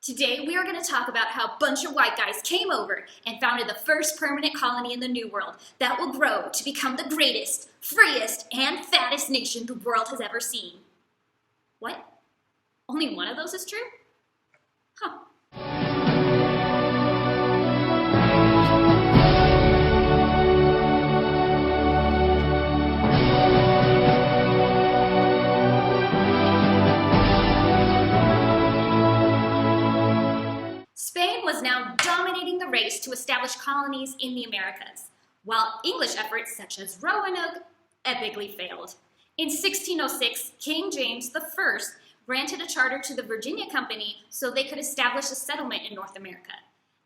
Today we are going to talk about how a bunch of white guys came over and founded the first permanent colony in the New World that will grow to become the greatest, freest, and fattest nation the world has ever seen. What? Only one of those is true? Huh. Spain was now dominating the race to establish colonies in the Americas, while English efforts such as Roanoke epically failed. In 1606, King James I granted a charter to the Virginia Company so they could establish a settlement in North America.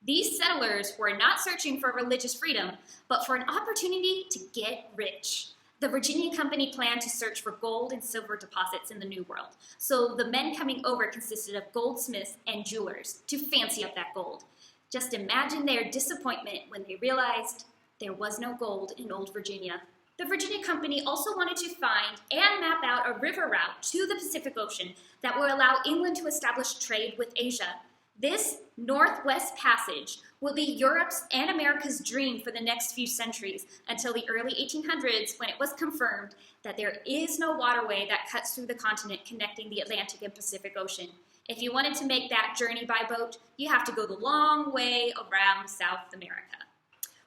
These settlers were not searching for religious freedom, but for an opportunity to get rich. The Virginia Company planned to search for gold and silver deposits in the New World, so the men coming over consisted of goldsmiths and jewelers to fancy up that gold. Just imagine their disappointment when they realized there was no gold in Old Virginia. The Virginia Company also wanted to find and map out a river route to the Pacific Ocean that would allow England to establish trade with Asia. This Northwest Passage will be Europe's and America's dream for the next few centuries until the early 1800s, when it was confirmed that there is no waterway that cuts through the continent connecting the Atlantic and Pacific Ocean. If you wanted to make that journey by boat, you have to go the long way around South America.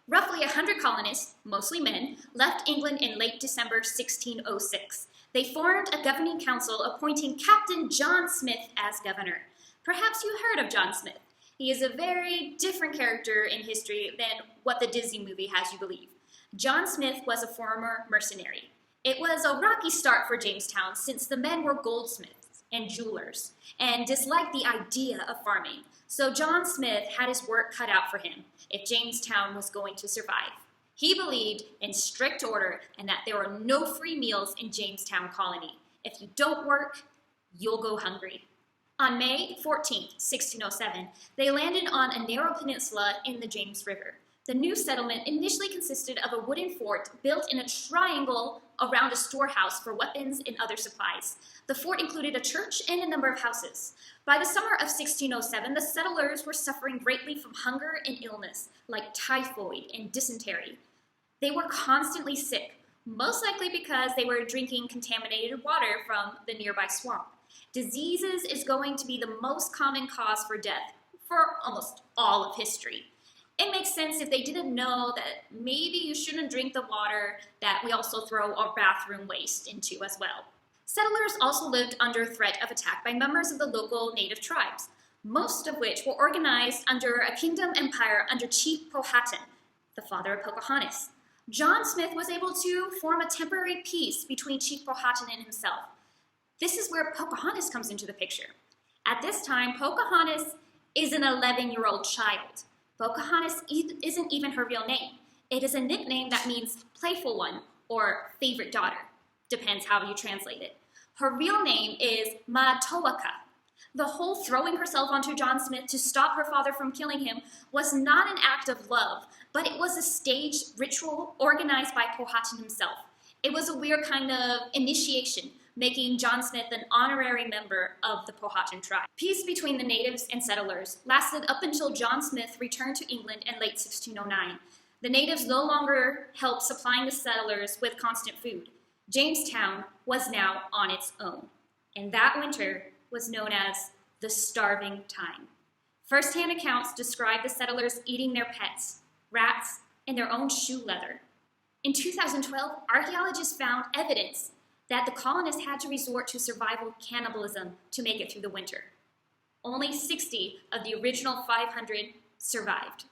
Roughly 100 colonists, mostly men, left England in late December 1606. They formed a governing council appointing Captain John Smith as governor. Perhaps you heard of John Smith. He is a very different character in history than what the Disney movie has you believe. John Smith was a former mercenary. It was a rocky start for Jamestown since the men were goldsmiths and jewelers and disliked the idea of farming. So John Smith had his work cut out for him if Jamestown was going to survive. He believed in strict order and that there were no free meals in Jamestown colony. If you don't work, you'll go hungry. On May 14, 1607, they landed on a narrow peninsula in the James River. The new settlement initially consisted of a wooden fort built in a triangle around a storehouse for weapons and other supplies. The fort included a church and a number of houses. By the summer of 1607, the settlers were suffering greatly from hunger and illness, like typhoid and dysentery. They were constantly sick, most likely because they were drinking contaminated water from the nearby swamp. Diseases is going to be the most common cause for death for almost all of history. It makes sense if they didn't know that maybe you shouldn't drink the water that we also throw our bathroom waste into as well. Settlers also lived under threat of attack by members of the local native tribes, most of which were organized under a kingdom empire under Chief Powhatan, the father of Pocahontas. John Smith was able to form a temporary peace between Chief Powhatan and himself. This is where Pocahontas comes into the picture. At this time, Pocahontas is an 11-year-old child. Pocahontas isn't even her real name. It is a nickname that means playful one or favorite daughter. Depends how you translate it. Her real name is Matowaka. The whole throwing herself onto John Smith to stop her father from killing him was not an act of love, but it was a staged ritual organized by Powhatan himself. It was a weird kind of initiation, making John Smith an honorary member of the Powhatan tribe. Peace between the natives and settlers lasted up until John Smith returned to England in late 1609. The natives no longer helped supplying the settlers with constant food. Jamestown was now on its own, and that winter was known as the starving time. First-hand accounts describe the settlers eating their pets, rats, and their own shoe leather. In 2012, archaeologists found evidence that the colonists had to resort to survival cannibalism to make it through the winter. Only 60 of the original 500 survived.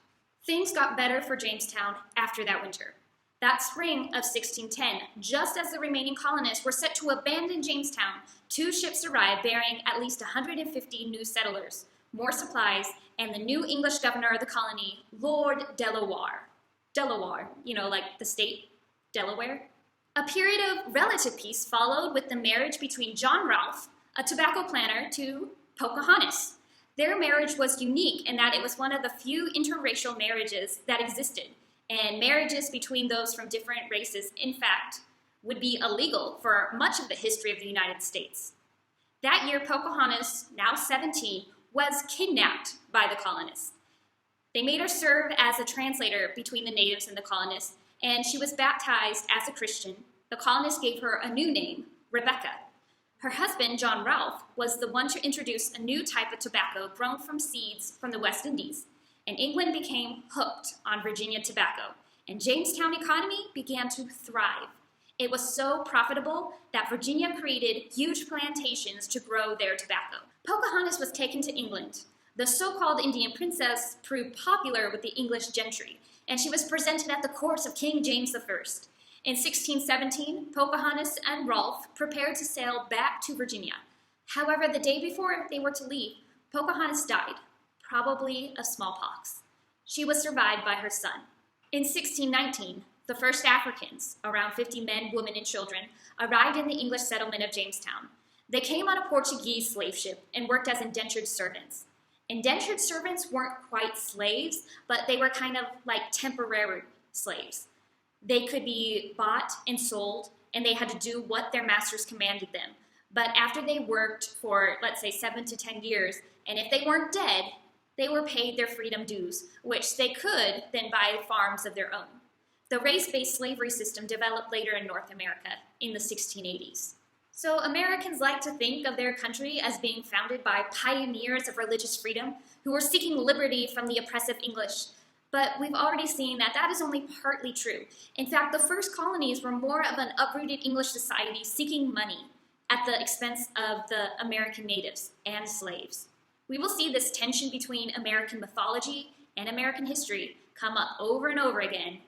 Things got better for Jamestown after that winter. That spring of 1610, just as the remaining colonists were set to abandon Jamestown, 2 ships arrived bearing at least 150 new settlers, more supplies, and the new English governor of the colony, Lord Delaware. Delaware, like the state Delaware. A period of relative peace followed with the marriage between John Rolfe, a tobacco planter, to Pocahontas. Their marriage was unique in that it was one of the few interracial marriages that existed, and marriages between those from different races, in fact, would be illegal for much of the history of the United States. That year, Pocahontas, now 17, was kidnapped by the colonists. They made her serve as a translator between the natives and the colonists, and she was baptized as a Christian. The colonists gave her a new name, Rebecca. Her husband, John Rolfe, was the one to introduce a new type of tobacco grown from seeds from the West Indies, and England became hooked on Virginia tobacco, and Jamestown economy began to thrive. It was so profitable that Virginia created huge plantations to grow their tobacco. Pocahontas was taken to England. The so-called Indian princess proved popular with the English gentry, and she was presented at the court of King James I. In 1617, Pocahontas and Rolfe prepared to sail back to Virginia. However, the day before they were to leave, Pocahontas died, probably of smallpox. She was survived by her son. In 1619, the first Africans, around 50 men, women, and children, arrived in the English settlement of Jamestown. They came on a Portuguese slave ship and worked as indentured servants. Indentured servants weren't quite slaves, but they were kind of like temporary slaves. They could be bought and sold, and they had to do what their masters commanded them. But after they worked for, let's say, 7 to 10 years, and if they weren't dead, they were paid their freedom dues, which they could then buy farms of their own. The race-based slavery system developed later in North America in the 1680s. So Americans like to think of their country as being founded by pioneers of religious freedom who were seeking liberty from the oppressive English. But we've already seen that that is only partly true. In fact, the first colonies were more of an uprooted English society seeking money at the expense of the American natives and slaves. We will see this tension between American mythology and American history come up over and over again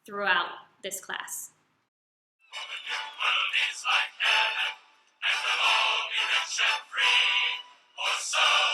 throughout this class. For the new world is like heaven, and we'll all be rich and free, or so